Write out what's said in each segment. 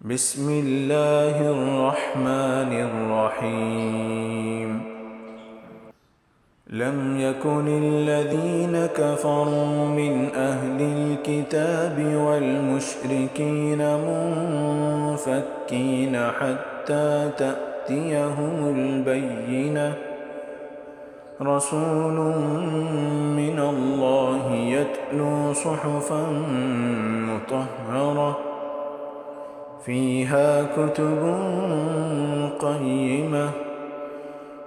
بسم الله الرحمن الرحيم لم يكن الذين كفروا من أهل الكتاب والمشركين منفكين حتى تأتيهم البينة رسول من الله يتلو صحفا مطهرة فيها كتب قيمة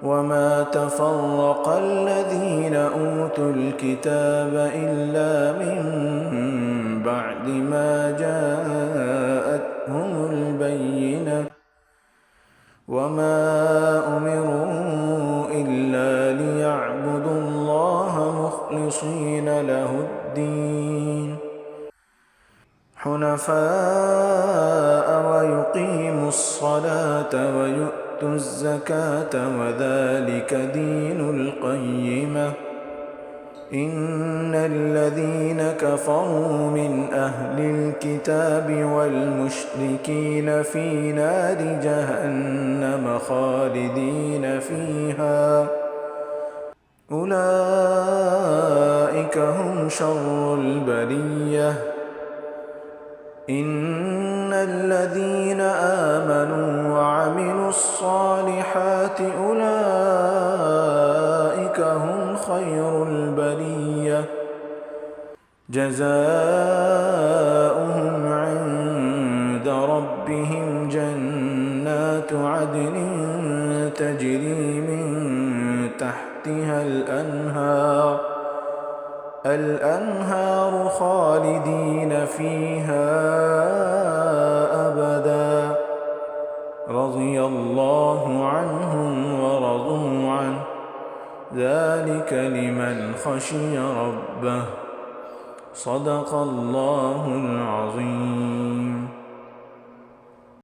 وما تفرق الذين أوتوا الكتاب إلا من بعد ما جاءتهم البينة وما أمروا إلا ليعبدوا الله مخلصين له الدين حنفاء ويقيموا الصلاة ويؤتوا الزكاة وذلك دين القيمة إن الذين كفروا من أهل الكتاب والمشركين في نار جهنم خالدين فيها أولئك هم شر البرية إن الذين آمنوا وعملوا الصالحات أولئك هم خير البرية جزاؤهم عند ربهم جنات عدن تجري من تحتها الأنهار خالدين فيها أبدا رضي الله عنهم ورضوا عنه ذلك لمن خشي ربه صدق الله العظيم.